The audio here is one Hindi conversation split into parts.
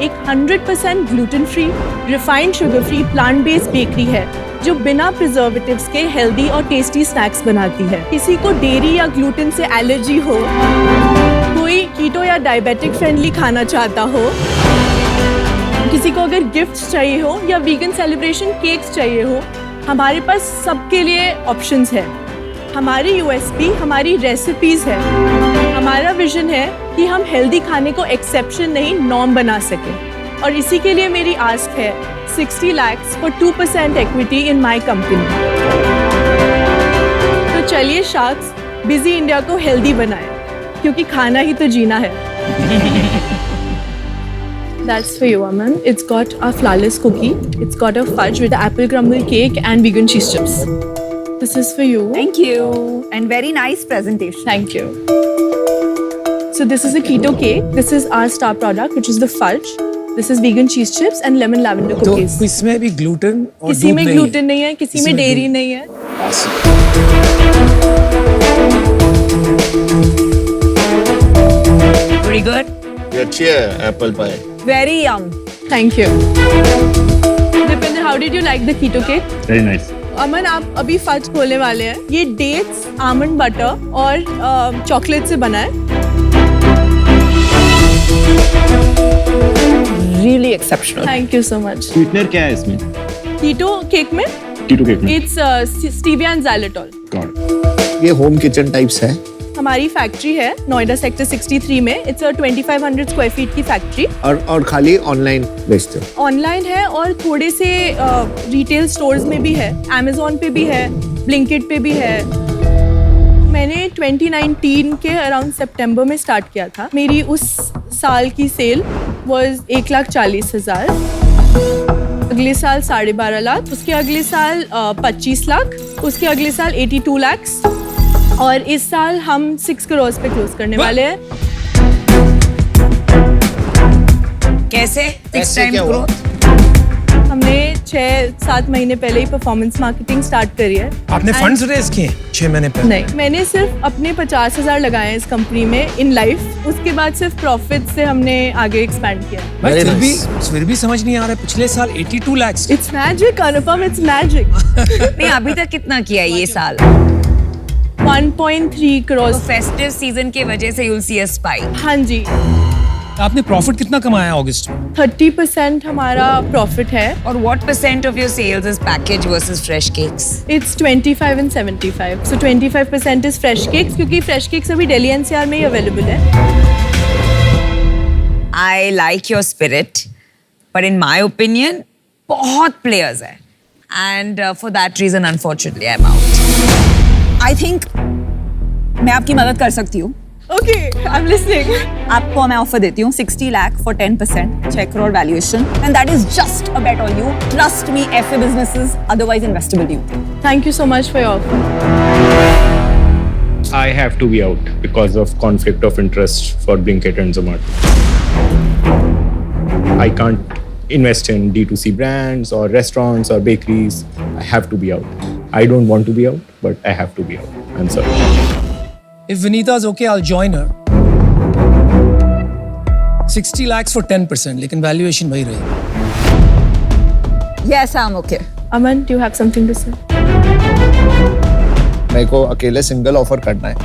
एक 100% gluten free, refined sugar free, plant based bakery है जो बिना प्रिजर्वेटिव्स के हेल्दी और टेस्टी स्नैक्स बनाती है। किसी को डेयरी या ग्लूटेन से एलर्जी हो, कोई कीटो या डायबिटिक फ्रेंडली खाना चाहता हो, किसी को अगर गिफ्ट्स चाहिए हो या वीगन सेलिब्रेशन केक्स चाहिए हो, हमारे पास सबके लिए ऑप्शंस है। हमारी यूएसपी हमारी रेसिपीज है। हमारा विजन है कि हम हेल्दी खाने को एक्सेप्शन नहीं नॉर्म बना सकें, और इसी के लिए मेरी आस्क है 60 lakhs for 2% equity in my company। तो चलिए शार्क्स, बिजी इंडिया को हेल्दी बनाएं, क्योंकि खाना ही तो जीना है। That's for you, Aman. It's got a flourless cookie. It's got a fudge with apple crumble cake and vegan cheese chips. This is for you. Thank you. And very nice presentation. Thank you. So this is a keto cake. This is our star product, which is the fudge. This is vegan cheese chips and lemon lavender cookies. तो इसमें भी ग्लूटेन और किसी में ग्लूटेन नहीं है, किसी में डेयरी नहीं है। Very good. ये अच्छी है apple pie. Very yum. Thank you. Dipinder, how did you like the keto cake? Very nice. अमन, आप अभी फज खोलने वाले हैं। ये डेट्स, आमंड बटर और चॉकलेट से बना है। Really exceptional. Thank you so much. Sweetener क्या है इसमें? कीटो केक में इट्स स्टीविया एंड xylitol। ये होम किचन टाइप्स है। हमारी फैक्ट्री है नोएडा सेक्टर 63 में। इट्स 2500 स्क्वायर फीट की फैक्ट्री। और खाली ऑनलाइन बेचते हो? ऑनलाइन है और थोड़े से रिटेल स्टोर्स में भी है, Amazon पे भी है, Blinkit पे भी है। मैंने 2019 के अराउंड सितंबर में स्टार्ट किया था। मेरी उस साल की सेल वाज 1,40,000। अगले साल 12.5 लाख, उसके अगले साल 25 लाख, उसके अगले साल 82 lakhs, और इस साल हम 6 करोड़ पे क्लोज करने वाले हैं। कैसे? ऐसे क्या हुआ? हमने 6-7 महीने पहले ही परफॉर्मेंस मार्केटिंग स्टार्ट करी है। आपने फंड्स रेज किए 6 महीने पहले? नहीं, मैंने सिर्फ अपने 50,000 लगाए हैं इस कंपनी में इन लाइफ। उसके बाद सिर्फ प्रॉफिट से हमने आगे एक्सपैंड किया। भाई फिर भी समझ नहीं आ रहा है। पिछले साल 82 lakhs। It's magic Anupam, it's magic. नहीं, अभी तक कितना किया ये साल? 1.3 करोड़। फेस्टिव सीजन की वजह से you'll see a spike. हाँ जी। आपने प्रॉफिट कितना कमाया अगस्त में? 30% हमारा प्रॉफिट है। और what percent of your sales is packaged versus fresh cakes? It's 25 and 75. So 25% is fresh cakes, क्योंकि fresh cakes अभी दिल्ली NCR में ही अवेलेबल है। I like your spirit, but in my opinion, बहुत players हैं, and for that reason, unfortunately, I'm out. I think मैं आपकी मदद कर सकती हूँ। Okay, I'm listening. आपको मैं ऑफर देती हूँ 60 lakh for 10%, 6 crore valuation, and that is just a bet on you. Trust me, FA businesses otherwise investable you. Thank you so much for your offer. I have to be out because of conflict of interest for Blinkit and Zomato. I can't invest in D2C brands or restaurants or bakeries. I have to be out. I don't want to be out, but I have to be out. I'm sorry. If Vinita's okay, I'll join her. 60 lakhs for 10%, लेकिन वैल्यूएशन वही रहेगी। Yes, I'm okay. Aman, do you have something to say? मेरे को अकेले सिंगल ऑफर करना है।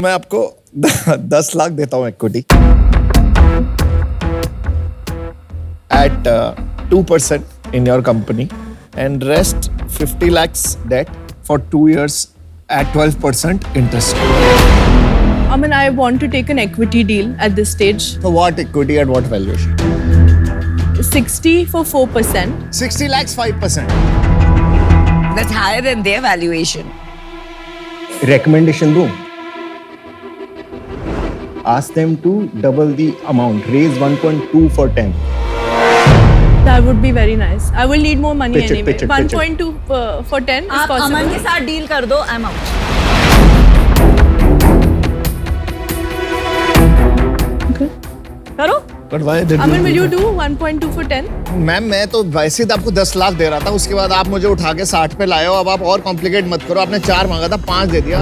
मैं आपको 10 लाख देता हूँ equity at 2% in your company, and rest 50 lakhs debt for 2 years at 12% interest. Aman, I want to take an equity deal at this stage. So what equity at what valuation? 60 for 4%. 60 lakhs 5%. That's higher than their valuation. Recommendation दूँ? Ask them to double the amount. Raise 1.2 for 10. That would be very nice. I will need more money Pitch it, anyway. pitch it, pitch it. 1.2 for 10 is आप possible. अमन के साथ डील कर दो, I'm out. Okay. करो। But why did Aman, will you do 1.2 for 10? Ma'am, मैं तो वैसे ही आपको 10 लाख दे रहा था, उसके बाद आप मुझे उठा के 60 पे लाए हो। अब आप और कॉम्प्लिकेट मत करो। आपने 4 मांगा था, 5 दे दिया।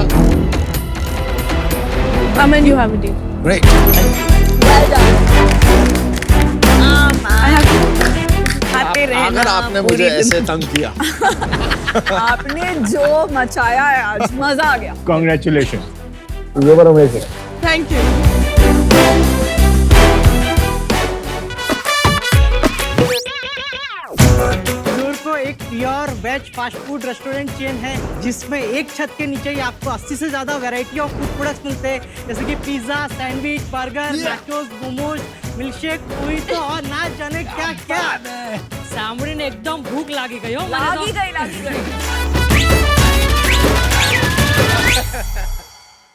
Aman, you have a deal. Great. Well done. खाते रहना अगर आपने पूरी मुझे ऐसे तंग किया आपने जो मचाया है आज, मजा आ गया। Congratulations. You were amazing. Thank you. Zorko एक pure veg fast food restaurant chain है जिसमें एक छत के नीचे ही आपको 80 से ज्यादा वैरायटी ऑफ फूड प्रोडक्ट्स मिलते हैं, जैसे कि pizza, sandwich, burger, nachos, momos, milkshake, तो और ना जाने क्या क्या। सामने ने एकदम भूख लागी गई हो लागी गई।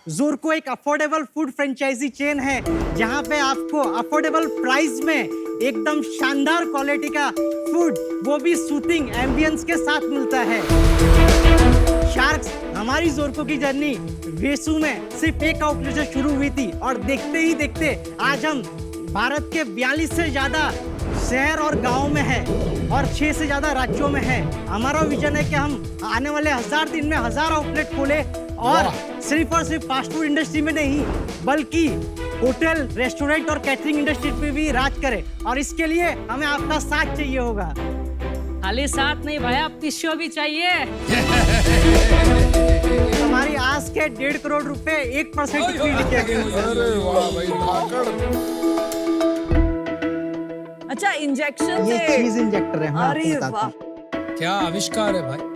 ज़ोरको एक अफोर्डेबल फूड फ्रेंचाइजी चेन है जहां पे आपको अफोर्डेबल प्राइस में एकदम शानदार क्वालिटी का फूड, वो भी सूथिंग एम्बियंस के साथ मिलता है। शार्क्स, हमारी ज़ोरको की जर्नी वेसू में सिर्फ एक आउटलेट से शुरू हुई थी और देखते ही देखते आज हम भारत के 42 से ज्यादा शहर और गांव में है और 6 से ज्यादा राज्यों में है। हमारा विजन है कि हम आने वाले 1000 दिन में 1000 आउटलेट खोले और सिर्फ फास्ट फूड इंडस्ट्री में नहीं बल्कि होटल, रेस्टोरेंट और कैटरिंग इंडस्ट्री पे भी राज करे, और इसके लिए हमें आपका साथ चाहिए होगा। खाली साथ नहीं भाई, अब टिश्यू भी चाहिए। हमारी आज के 1.5 करोड़ रुपए 1% फीड किए गए। अच्छा, इंजेक्शन ये से चीज इंजेक्टर है। हाँ, अरे आपको वाह, बताता हूँ। क्या आविष्कार है भाई।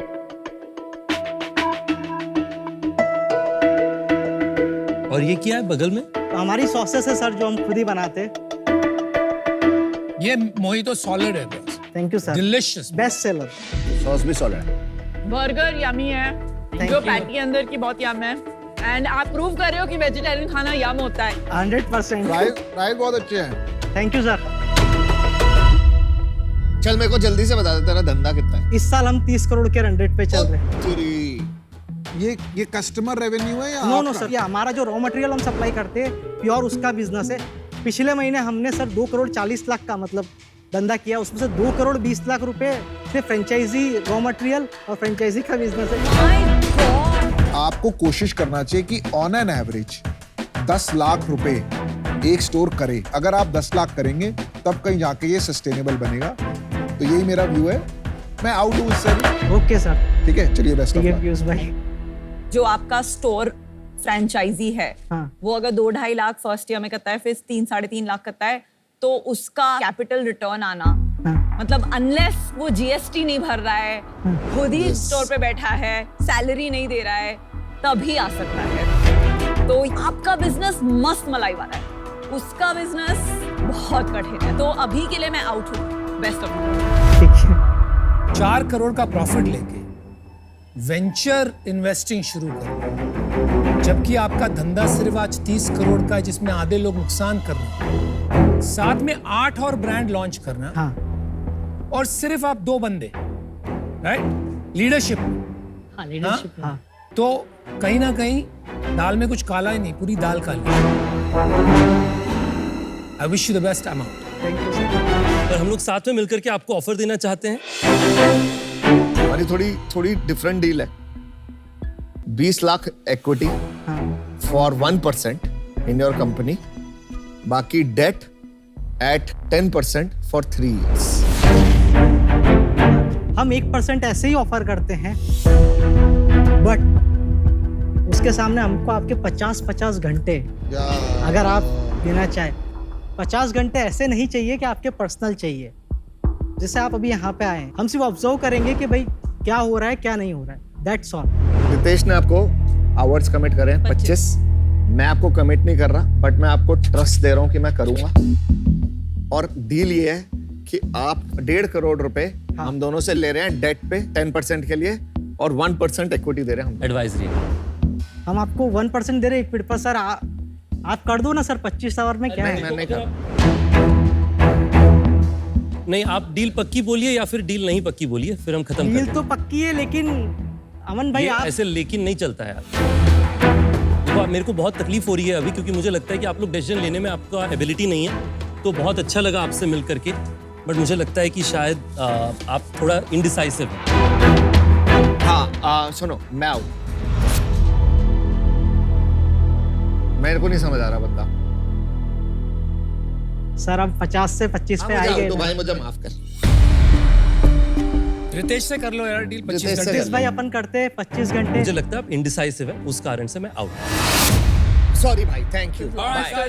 और ये क्या है बगल में? हमारी सॉसेस है सर जो हम खुद ही बनाते हैं। ये मोहितो सॉलिड है बस। Thank you sir. Delicious. Best seller. Sauce भी सॉलिड है। बर्गर यमी है, Thank जो you. पैटी अंदर की बहुत यम है, एंड आप प्रूव कर रहे हो कि वेजिटेरियन खाना यम होता है। 100%। प्राइस बहुत अच्छे हैं। Thank you sir. चल मेरे को जल्दी से बता दे तेरा धंधा कितना है। इस साल हम 30 करोड़ के रन रेट पे चल रहे हैं। तेरी ये कस्टमर रेवेन्यू है या नो सर, ये हमारा जो रॉ मटेरियल हम सप्लाई करते हैं प्योर उसका बिजनेस है। पिछले महीने हमने सर 2 करोड़ 40 लाख का मतलब धंधा किया, उसमें से 2 करोड़ 20 लाख रुपए सिर्फ फ्रेंचाइजी रॉ मटेरियल और फ्रेंचाइजी का बिजनेस है। आपको कोशिश करना चाहिए कि ऑन एन एवरेज 10 लाख रुपए एक स्टोर करे। अगर आप 10 लाख करेंगे तब कहीं जाके ये सस्टेनेबल बनेगा। तो यही मेरा व्यू है। मैं आउट हूँ इससे। ओके सर, ठीक है, चलिए बेस्ट ऑफ ठीक है लक। पीयूष भाई। जो आपका स्टोर फ्रेंचाइजी है, हाँ। वो अगर 2-2.5 लाख फर्स्ट ईयर में करता है, फिर 3-3.5 लाख करता है, तो उसका कैपिटल रिटर्न आना, हाँ। मतलब अनलेस वो जीएसटी नहीं भर रहा है, खुद ही स्टोर पे बैठा है, सैलरी नहीं दे रहा है, तभी आ सकता है। तो आपका बिजनेस मस्त मलाई वाला है, उसका बिजनेस बहुत कठिन है। तो अभी के लिए मैं आउट हूँ। Best of luck. ठीक है। 4 करोड़ का प्रॉफिट लेके वेंचर इन्वेस्टिंग शुरू करो, जबकि आपका धंधा सिर्फ आज 30 करोड़ का है जिसमें आधे लोग नुकसान कर रहे हैं। साथ में 8 और ब्रांड लॉन्च करना, हाँ। और सिर्फ आप 2 बंदे, राइट, लीडरशिप। हाँ, लीडरशिप। हाँ। तो कहीं ना कहीं दाल में कुछ काला ही नहीं, पूरी दाल काली। I wish you the best. I am out. Thank you sir. और हम लोग साथ में मिलकर के आपको ऑफर देना चाहते हैं। हमारी थोड़ी डिफरेंट डील है। 20 lakh equity for 1% in your company, बाकी डेट एट 10% फॉर 3 years। हम 1% ऐसे ही ऑफर करते हैं, बट उसके सामने हमको आपके 50-50 घंटे अगर आप देना चाहे। 50 घंटे ऐसे नहीं चाहिए कि आपके पर्सनल चाहिए। जैसे आप अभी यहाँ पे आए हैं, हम सिर्फ ऑब्जर्व करेंगे कि भाई क्या हो रहा है क्या नहीं हो रहा है, दैट्स ऑल। रितेश ने आपको आवर्स कमिट करे हैं 25। मैं आपको कमिट नहीं कर रहा, बट मैं आपको ट्रस्ट दे रहा हूँ कि मैं करूंगा। और डील ये है कि आप 1.5 करोड़ रुपए हम दोनों से ले रहे हैं डेट पे 10% के लिए, और 1% इक्विटी दे रहे हैं हम। एडवाइजरी। हम आपको 1% दे रहे हैं इक्विटी पर। सर आप कर दो ना सर, 25 आवर में क्या नहीं, है। मैं नहीं कर। नहीं, आप डील पक्की बोलिए या फिर डील नहीं पक्की बोलिए, फिर हम खत्म डील कर तो पक्की है, लेकिन अमन भाई ये आप ऐसे लेकिन नहीं चलता है यार। देखो, मेरे को बहुत तकलीफ हो रही है अभी, क्योंकि मुझे लगता है कि आप लोग डिसीजन लेने में आपका एबिलिटी नहीं है। तो बहुत अच्छा लगा आपसे मिल करके, बट मुझे लगता है कि शायद आप थोड़ा इनडिसाइसिव हैं। हाँ, सुनो, मैं आउट। मेरे को नहीं समझ आ रहा बंदा। सर अब 50 से 25 पे मुझे आए गए तो ना। भाई मुझे माफ कर। रितेश से कर लो यार डील 25 रितेश से घंटे। रितेश भाई अपन करते हैं 25 घंटे। मुझे लगता है आप इंडिसाइसिव है, उस कारण से मैं आउट। सॉरी भाई, thank you. Okay sir,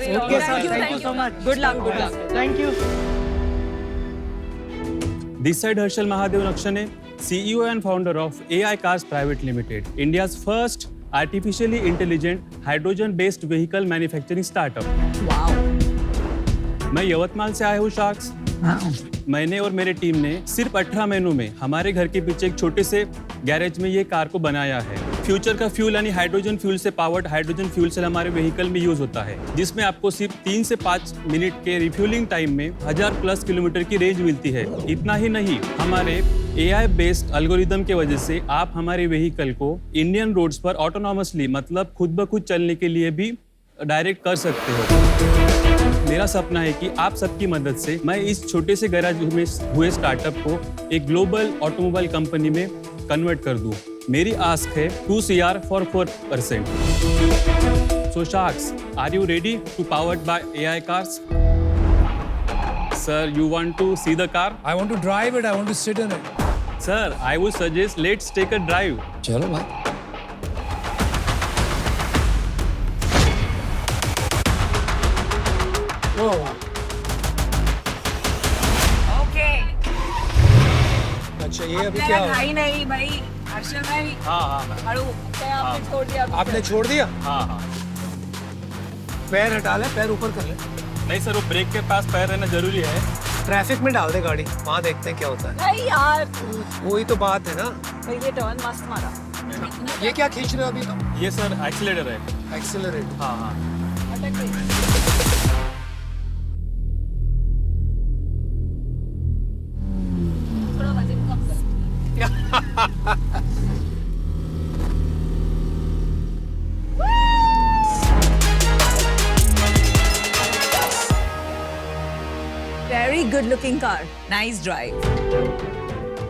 thank you so much. Good luck, good luck. Thank you. This side Harshal Mahadev Nakshane, CEO and founder of AI Cars Private Limited, India's first artificially intelligent hydrogen-based vehicle manufacturing startup. Wow. मैं यवतमाल से आया हूँ शार्क्स। मैंने और मेरे टीम ने सिर्फ 18 महीनों में हमारे घर के पीछे एक छोटे से गैरेज में ये कार को बनाया है। फ्यूचर का फ्यूल यानी हाइड्रोजन फ्यूल से पावर्ड हाइड्रोजन फ्यूल सेल हमारे व्हीकल में यूज होता है, जिसमें आपको सिर्फ 3 से 5 मिनट के रिफ्यूलिंग टाइम में 1000+ किलोमीटर की रेंज मिलती है। इतना ही नहीं, हमारे AI बेस्ड एल्गोरिदम के वजह से आप हमारे व्हीकल को इंडियन रोड्स पर ऑटोनॉमसली मतलब खुद ब खुद चलने के लिए भी डायरेक्ट कर सकते हो। मेरा सपना है कि आप सबकी मदद से मैं इस छोटे से गैराज में हुए स्टार्टअप को एक ग्लोबल ऑटोमोबाइल कंपनी में कन्वर्ट कर दूं। मेरी आस्क है 2 CR for 4%. So Sharks, are you ready to powered by AI cars? Sir, you want to see the car? I want to drive it, I want to sit in it. Sir, I would suggest let's take a drive. चलो भाई। Okay. अच्छा ये अभी क्या आपल्याला हो? घाई नाही भाई, हर्षल भाई. हाँ. हळू. काय आपने छोड़ दिया. आपने छोड़ दिया? हाँ. पैर हटा ले, पैर ऊपर कर ले। नहीं सर, वो ब्रेक के पास पैर रहना जरूरी है। ट्रैफिक में डाल दे गाड़ी, वहाँ देखते हैं क्या होता है। नहीं यार. वही तो बात है ना। भाई ये टर्न मस्त मारा. ये क्या खींच रहे हो अभी तुम? ये सर एक्सीलरेटर है। एक्सेलरेट। हाँ. अटक गई. थोड़ा वजन कम कर. Very good looking car. Nice drive.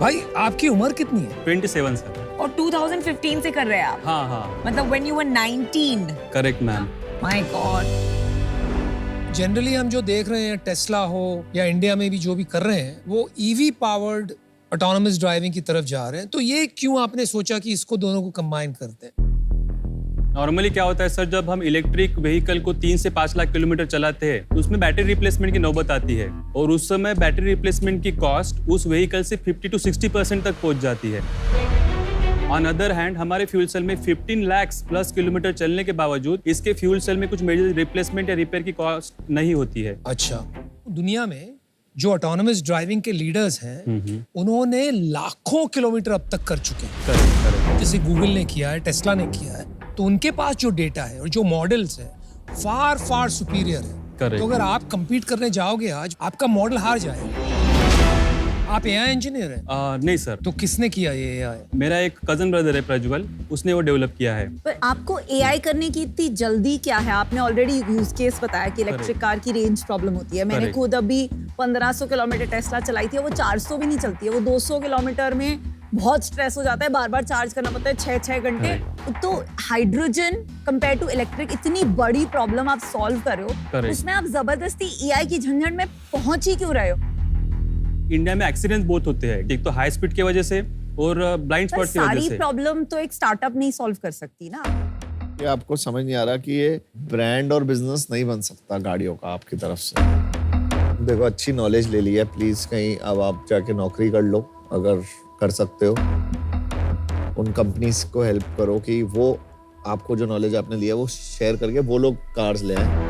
भाई आपकी उम्र कितनी है? 27 सर। और 2015 से कर रहे हैं आप. हाँ. मतलब when you were 19. Correct ma'am. My God. Generally हम जो देख रहे हैं टेस्ला हो या इंडिया में भी जो भी कर रहे हैं वो ईवी पावर्ड ऑटोनोमस ड्राइविंग की तरफ जा रहे हैं। तो ये क्यों आपने सोचा कि इसको दोनों को कंबाइन करते हैं? नॉर्मली क्या होता है सर, जब हम इलेक्ट्रिक व्हीकल को 3 से 5 लाख किलोमीटर चलाते हैं तो उसमें बैटरी रिप्लेसमेंट की नौबत आती है और उस समय बैटरी रिप्लेसमेंट की कॉस्ट उस व्हीकल से 50 to 60% तक पहुंच जाती है। ऑन अदर हैंड हमारे फ्यूल सेल में 15 लाख+ किलोमीटर चलने के बावजूद इसके फ्यूल सेल में कुछ मेजर रिप्लेसमेंट या रिपेयर की कॉस्ट नहीं होती है। अच्छा, दुनिया में जो ऑटोनोमस ड्राइविंग के लीडर्स हैं उन्होंने लाखों किलोमीटर अब तक कर चुके हैं। करेक्ट। जैसे गूगल ने किया है, टेस्ला ने किया है, तो उनके पास जो डेटा है और जो मॉडल्स है फार सुपीरियर है। Correct. तो अगर आप compete करने जाओगे आज, आपका मॉडल हार जाएगा। आप AI इंजीनियर हैं? नहीं सर, तो किसने किया ये AI? मेरा एक कजन ब्रदर है प्रज्वल, उसने वो डेवलप किया है। पर आपको AI करने की इतनी जल्दी क्या है? आपने ऑलरेडी यूज केस बताया कि इलेक्ट्रिक कार की रेंज प्रॉब्लम होती है। मैंने Correct. खुद अभी 1500 किलोमीटर टेस्ला चलाई थी, वो 400 भी नहीं चलती है, वो 200 किलोमीटर में बहुत स्ट्रेस हो जाता है, बार बार चार्ज करना पड़ता है 6-6 घंटे। तो हाइड्रोजन कंपेयर टू इलेक्ट्रिक इतनी बड़ी प्रॉब्लम आप सॉल्व कर रहे हो, Correct. उसमें आप जबरदस्ती AI की झंझट में पहुंच ही क्यों रहे हो? इंडिया में एक्सीडेंट बहुत होते हैं, एक तो हाई स्पीड की वजह से और ब्लाइंड पर स्पॉट की वजह सारी से। प्रॉब्लम तो एक स्टार्टअप नहीं सॉल्व कर सकती ना। ये आपको समझ नहीं आ रहा कि ये ब्रांड और बिजनेस नहीं बन सकता गाड़ियों का आपकी तरफ से। देखो, अच्छी नॉलेज ले ली है, प्लीज कहीं अब आप जाके नौकरी कर लो अगर कर सकते हो। उन कंपनीज को हेल्प करो कि वो आपको जो नॉलेज आपने लिया वो शेयर करके वो लोग कार्स ले आए।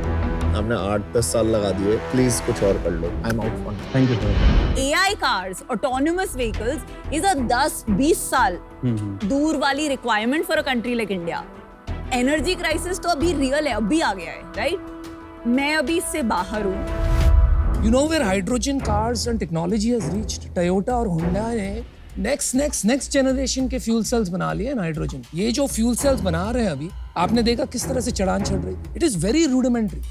आपने 8-10 साल लगा दिए, प्लीज कुछ और कर लो। I am out for. Thank you sir. AI cars, autonomous vehicles is a 10-20 साल दूर वाली requirement for a country like India. Energy crisis तो अभी रियल है, अभी आ गया है, राइट? मैं अभी इससे बाहर हूँ। You know where hydrogen cars and technology has reached? Toyota और Honda ने next generation के fuel cells बना लिए हैं हाइड्रोजन। ये जो fuel cells बना रहे हैं अभी, आपने देखा किस तरह से चढ़ान चढ़ रही है। It is very rudimentary.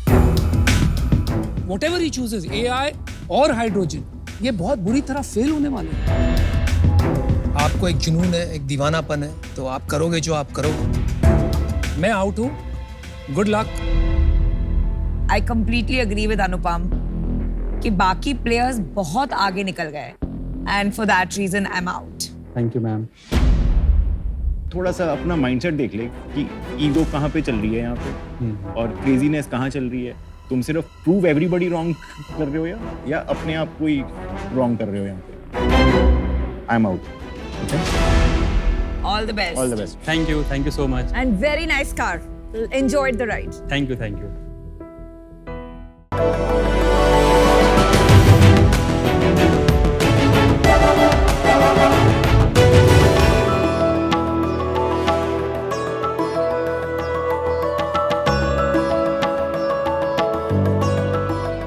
Whatever he chooses, AI और हाइड्रोजन, ये बहुत बुरी तरह फेल होने वाले हैं। आपको एक जुनून है, एक दीवानापन है, तो आप करोगे जो आप करोगे। मैं आउट हूँ। Good luck. I completely agree with Anupam. कि बाकी प्लेयर्स बहुत आगे निकल गए and for that reason I am out. Thank you ma'am. थोड़ा सा अपना माइंडसेट देख ले कि ईगो कहाँ पे चल रही है यहाँ पे और क्रेजीनेस कहाँ चल रही है। तुम सिर्फ प्रूव एवरीबॉडी रॉन्ग कर रहे हो या अपने आप को ही रॉन्ग कर रहे हो यहाँ पे। आई am out. All the best. All the best. Thank you so much. And very nice car. Enjoyed the ride. Thank you.